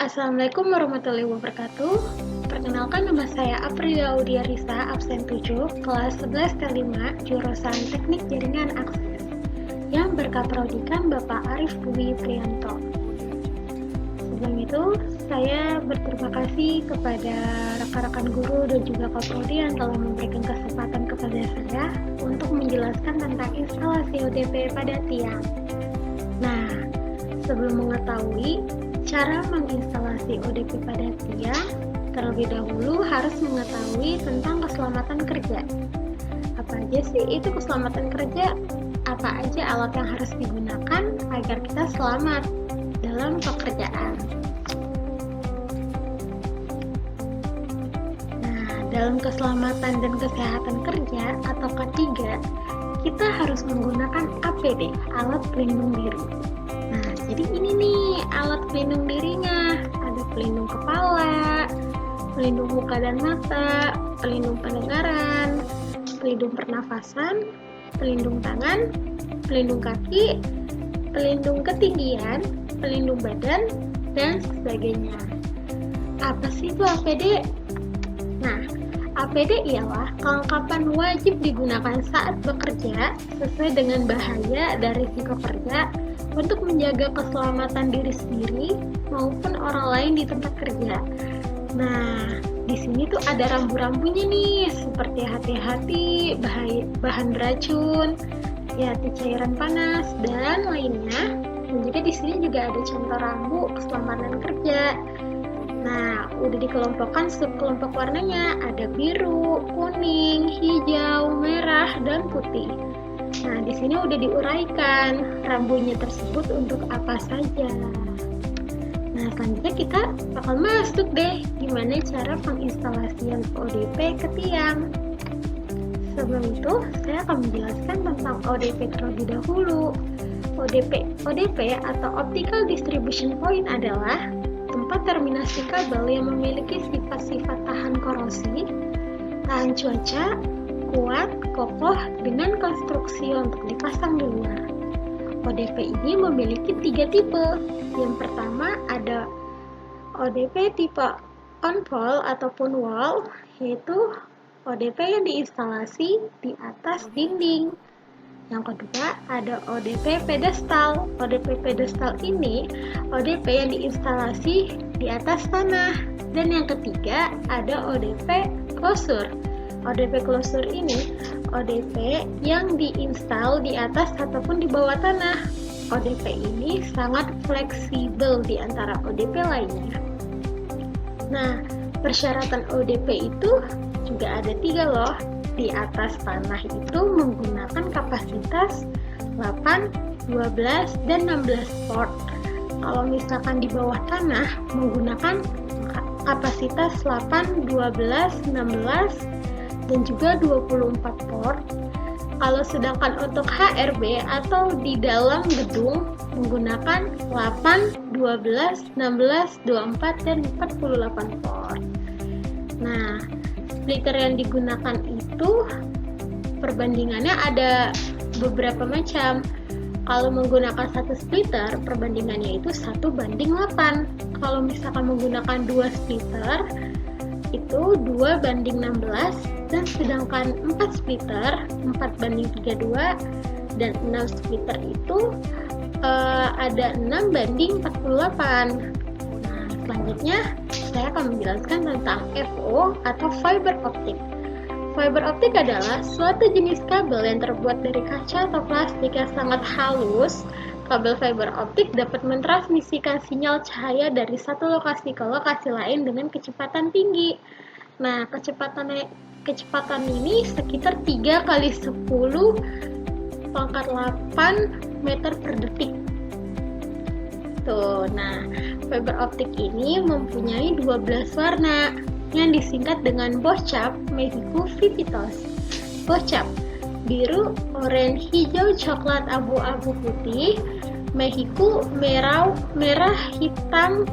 Assalamualaikum warahmatullahi wabarakatuh. Perkenalkan, nama saya Aprilia Audia Risa, absen 7, kelas 11 T5, jurusan Teknik Jaringan Akses, yang berkaprodikan Bapak Arif Dwi Prianto. Sebelum itu, saya berterima kasih kepada rekan-rekan guru dan juga kaprodi yang telah memberikan kesempatan kepada saya untuk menjelaskan tentang instalasi ODP pada tiang. Nah, sebelum mengetahui cara menginstalasi ODP pada tiang, terlebih dahulu harus mengetahui tentang keselamatan kerja. Apa aja sih itu keselamatan kerja? Apa aja alat yang harus digunakan agar kita selamat dalam pekerjaan? Nah, dalam keselamatan dan kesehatan kerja atau K3, kita harus menggunakan APD, alat pelindung diri. Nah, jadi ini nih alat pelindung dirinya. Ada pelindung kepala, pelindung muka dan mata, pelindung pendengaran, pelindung pernafasan, pelindung tangan, pelindung kaki, pelindung ketinggian, pelindung badan, dan sebagainya. Apa sih itu APD? Nah, APD ialah kelengkapan wajib digunakan saat bekerja sesuai dengan bahaya dan risiko kerja untuk menjaga keselamatan diri sendiri maupun orang lain di tempat kerja. Nah, di sini tuh ada rambu-rambunya nih, seperti hati-hati, bahan beracun, hati-hati cairan panas, dan lainnya. Dan juga di sini juga ada contoh rambu keselamatan kerja. Nah, udah dikelompokkan subkelompok warnanya, ada biru, kuning, hijau, merah, dan putih. Nah, di sini udah diuraikan rambunya tersebut untuk apa saja. Nah, selanjutnya kita bakal masuk deh gimana cara penginstalasian ODP ke tiang. Sebelum itu, saya akan menjelaskan tentang ODP terlebih dahulu. ODP atau Optical Distribution Point adalah tempat terminasi kabel yang memiliki sifat-sifat tahan korosi, tahan cuaca, kuat, kokoh, dengan konstruksi untuk dipasang di luar. ODP ini memiliki 3 tipe. Yang pertama ada ODP tipe on-pole ataupun wall, yaitu ODP yang diinstalasi di atas dinding. Yang kedua ada ODP pedestal. ODP pedestal ini ODP yang diinstalasi di atas tanah. Dan yang ketiga ada ODP closure. ODP closure ini ODP yang diinstal di atas ataupun di bawah tanah. ODP ini sangat fleksibel di antara ODP lainnya. Nah, persyaratan ODP itu juga ada 3 loh. Di atas tanah itu menggunakan kapasitas 8, 12, dan 16 port. Kalau misalkan di bawah tanah menggunakan kapasitas 8, 12, 16, dan juga 24 port. Kalau sedangkan untuk HRB atau di dalam gedung menggunakan 8, 12, 16, 24, dan 48 port. Nah, splitter yang digunakan itu perbandingannya ada beberapa macam. Kalau menggunakan satu splitter, perbandingannya itu 1:8. Kalau misalkan menggunakan 2 splitter, itu 2:16, dan sedangkan 4 splitter 4:32, dan 6 splitter itu ada 6:48. Nah, selanjutnya saya akan menjelaskan tentang FO atau fiber optic. Fiber optic adalah suatu jenis kabel yang terbuat dari kaca atau plastik yang sangat halus. Kabel fiber optik dapat mentransmisikan sinyal cahaya dari satu lokasi ke lokasi lain dengan kecepatan tinggi. Nah, kecepatan ini sekitar 3 × 10⁸ meter per detik. Tuh, nah, fiber optik ini mempunyai 12 warna yang disingkat dengan Boschap, Mexico, Vivitos. Boschap, biru, oranye, hijau, coklat, abu-abu, putih. Mexico, merah, hitam,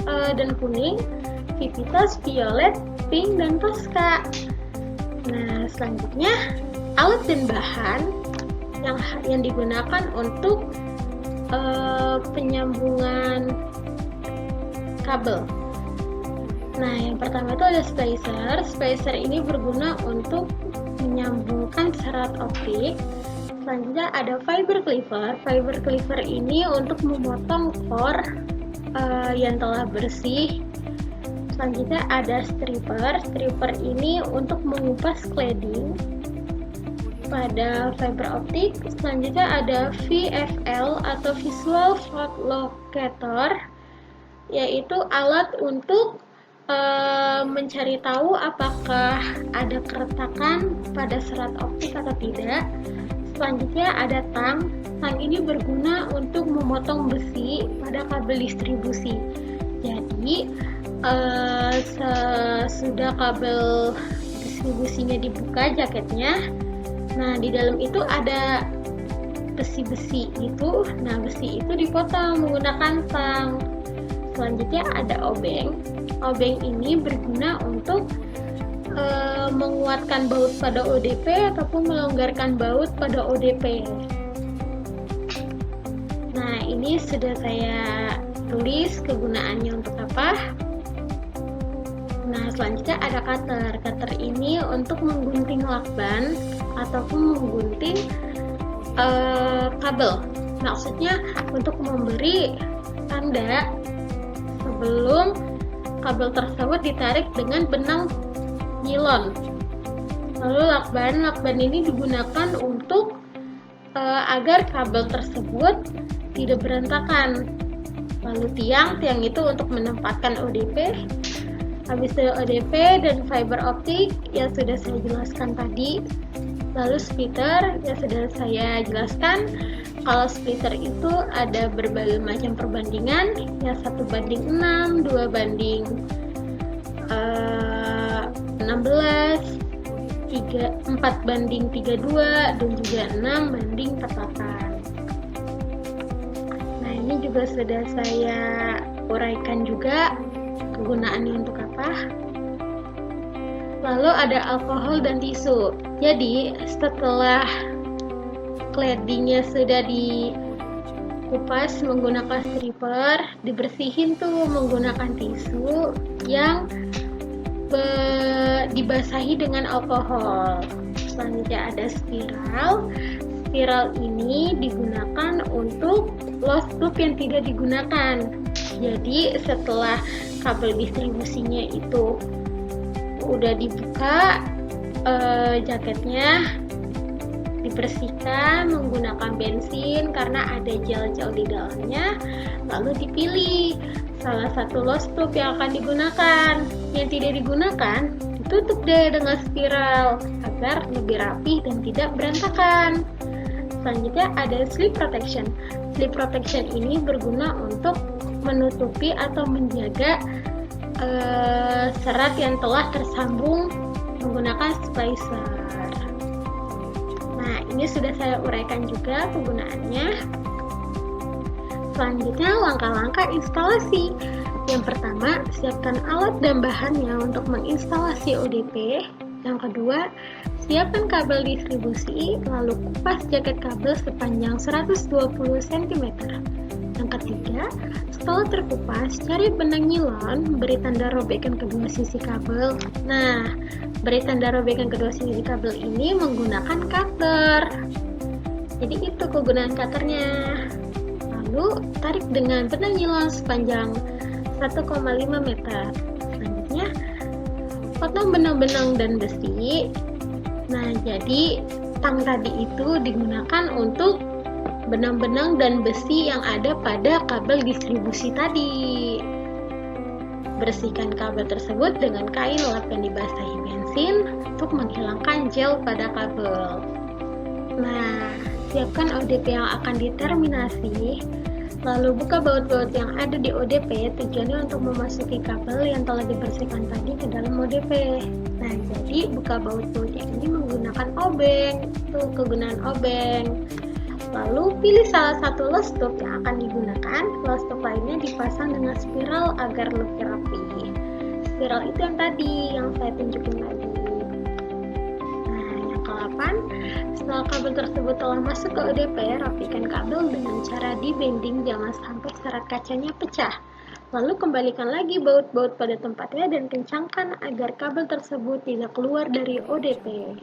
dan kuning. Vivitos, violet, pink, dan Tosca. Nah, selanjutnya alat dan bahan yang digunakan untuk penyambungan kabel. Nah, yang pertama itu ada splicer. Splicer ini berguna untuk menyambungkan serat optik. Selanjutnya ada fiber cleaver. Fiber cleaver ini untuk memotong core yang telah bersih. Selanjutnya ada stripper. Stripper ini untuk mengupas cladding pada fiber optik. Selanjutnya ada VFL atau visual fault locator, yaitu alat untuk mencari tahu apakah ada keretakan pada serat optik atau tidak. Selanjutnya ada tang. Tang ini berguna untuk memotong besi pada kabel distribusi. Jadi sesudah kabel distribusinya dibuka jaketnya, nah di dalam itu ada besi-besi itu. Nah, besi itu dipotong menggunakan tang. Selanjutnya ada obeng. Obeng ini berguna untuk menguatkan baut pada ODP ataupun melonggarkan baut pada ODP. Nah, ini sudah saya tulis kegunaannya untuk apa. Nah, selanjutnya ada cutter. Cutter ini untuk menggunting lakban ataupun menggunting kabel. Maksudnya untuk memberi tanda sebelum kabel tersebut ditarik dengan benang nilon. Lalu lakban ini digunakan untuk agar kabel tersebut tidak berantakan. Lalu tiang itu untuk menempatkan ODP. Habis itu ODP dan fiber optik yang sudah saya jelaskan tadi. Lalu splitter yang sudah saya jelaskan. Kalau splitter itu ada berbagai macam perbandingan, yang 1:6, 2:16, 4:32, dan juga 6:48. Nah, ini juga sudah saya uraikan juga kegunaannya untuk apa. Lalu ada alkohol dan tisu. Jadi setelah claddingnya sudah dikupas menggunakan stripper, dibersihin tuh menggunakan tisu yang dibasahi dengan alkohol. Selanjutnya ada spiral. Spiral ini digunakan untuk lost loop yang tidak digunakan. Jadi setelah kabel distribusinya itu udah dibuka, jaketnya dibersihkan menggunakan bensin karena ada gel-gel di dalamnya, lalu dipilih salah satu lost loop yang akan digunakan. Yang tidak digunakan ditutup deh dengan spiral agar lebih rapi dan tidak berantakan. Selanjutnya ada slip protection. Slip protection ini berguna untuk menutupi atau menjaga serat yang telah tersambung menggunakan splicer. Nah, ini sudah saya uraikan juga kegunaannya. Selanjutnya langkah-langkah instalasi. Yang pertama, siapkan alat dan bahannya untuk menginstalasi ODP. Yang kedua, siapkan kabel distribusi, lalu kupas jaket kabel sepanjang 120 cm. Yang ketiga, setelah terkupas, cari benang nilon, beri tanda robekan kedua sisi kabel. Nah, beri tanda robekan kedua sisi kabel ini menggunakan cutter. Jadi itu kegunaan cutternya. Lalu tarik dengan benang nilon sepanjang 1,5 meter. Selanjutnya, potong benang-benang dan besi. Nah, jadi tang tadi itu digunakan untuk benang-benang dan besi yang ada pada kabel distribusi tadi. Bersihkan kabel tersebut dengan kain lap yang dibasahi bensin untuk menghilangkan gel pada kabel. Nah, siapkan ODP yang akan diterminasi. Lalu buka baut-baut yang ada di ODP, tujuannya untuk memasuki kabel yang telah dibersihkan tadi ke dalam ODP. Nah, jadi buka baut-baut yang ini menggunakan obeng. Itu kegunaan obeng. Lalu pilih salah satu lost loop yang akan digunakan. Lost loop lainnya dipasang dengan spiral agar lebih rapi. Spiral itu yang tadi, yang saya tunjukin tadi. Nah, yang ke-8, setelah kabel tersebut telah masuk ke ODP, rapikan kabel dengan cara di-bending, jangan sampai serat kacanya pecah. Lalu kembalikan lagi baut-baut pada tempatnya dan kencangkan agar kabel tersebut tidak keluar dari ODP.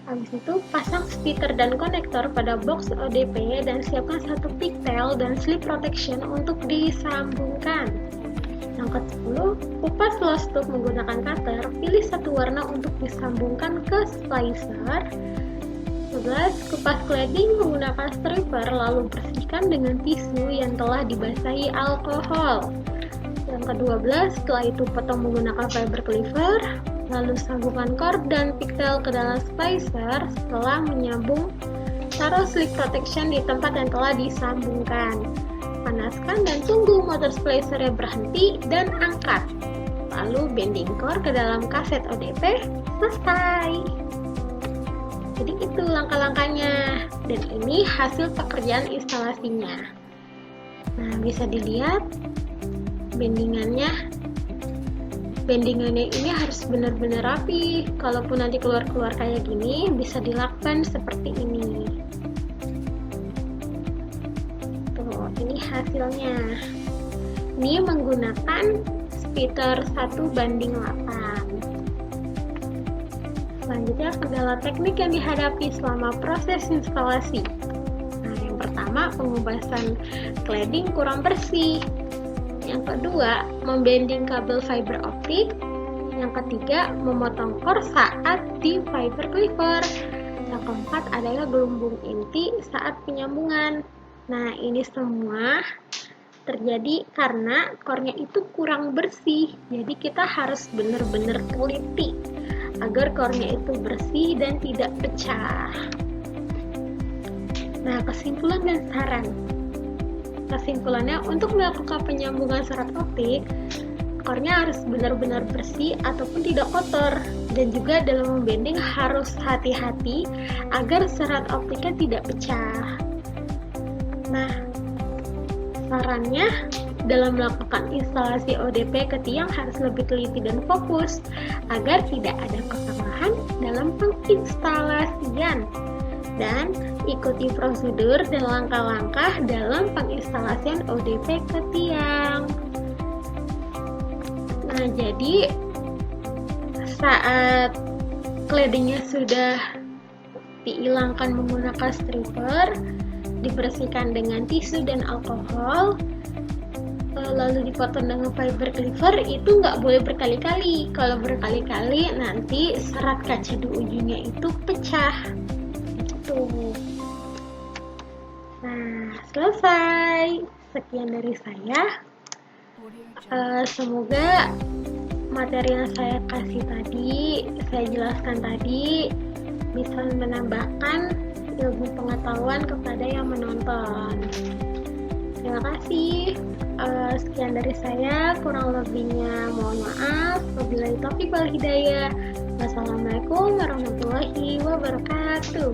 Habis itu pasang splitter dan konektor pada box ODP dan siapkan satu pigtail dan slip protection untuk disambungkan. Yang ke-10, kupas closed tube menggunakan cutter, pilih satu warna untuk disambungkan ke splicer. 11. Kupas cladding menggunakan striper lalu bersihkan dengan tisu yang telah dibasahi alkohol. Yang ke-12, setelah itu potong menggunakan fiber cleaver, lalu sambungkan cord dan pigtail ke dalam splicer. Setelah menyambung, taruh slip protection di tempat yang telah disambungkan. Panaskan dan tunggu motor splicernya berhenti dan angkat. Lalu bending core ke dalam kaset ODP. Selesai. Jadi itu langkah-langkahnya, dan ini hasil pekerjaan instalasinya. Nah, bisa dilihat bendingannya ini harus benar-benar rapi. Kalaupun nanti keluar-keluar kayak gini, bisa dilakban seperti ini. Tuh, ini hasilnya. Ini menggunakan splitter 1:8. Selanjutnya, kendala teknik yang dihadapi selama proses instalasi. Nah, yang pertama, pengubasan cladding kurang bersih. Yang kedua, membending kabel fiber optik. Yang ketiga, memotong core saat di fiber cleaver. Yang keempat adalah gelombang inti saat penyambungan. Nah, ini semua terjadi karena core-nya itu kurang bersih. Jadi kita harus benar-benar teliti agar core-nya itu bersih dan tidak pecah. Nah, kesimpulan dan saran. Kesimpulannya, untuk melakukan penyambungan serat optik, core-nya harus benar-benar bersih ataupun tidak kotor. Dan juga dalam membending harus hati-hati agar serat optiknya tidak pecah. Nah, sarannya, dalam melakukan instalasi ODP ke tiang harus lebih teliti dan fokus agar tidak ada kesalahan dalam penginstalasian, dan ikuti prosedur dan langkah-langkah dalam penginstalasian ODP ke tiang. Nah, jadi saat claddingnya sudah dihilangkan menggunakan striper, dibersihkan dengan tisu dan alkohol, lalu dipotong dengan fiber cleaver, itu nggak boleh berkali-kali. Kalau berkali-kali nanti serat kaca di ujungnya itu pecah. Itu. Nah, selesai. Sekian dari saya. Semoga materi yang saya kasih tadi, saya jelaskan tadi, bisa menambahkan ilmu pengetahuan kepada yang menonton. Terima kasih. Sekian dari saya, kurang lebihnya mohon maaf. Wabillahi taufiq wal hidayah. Wassalamualaikum warahmatullahi wabarakatuh.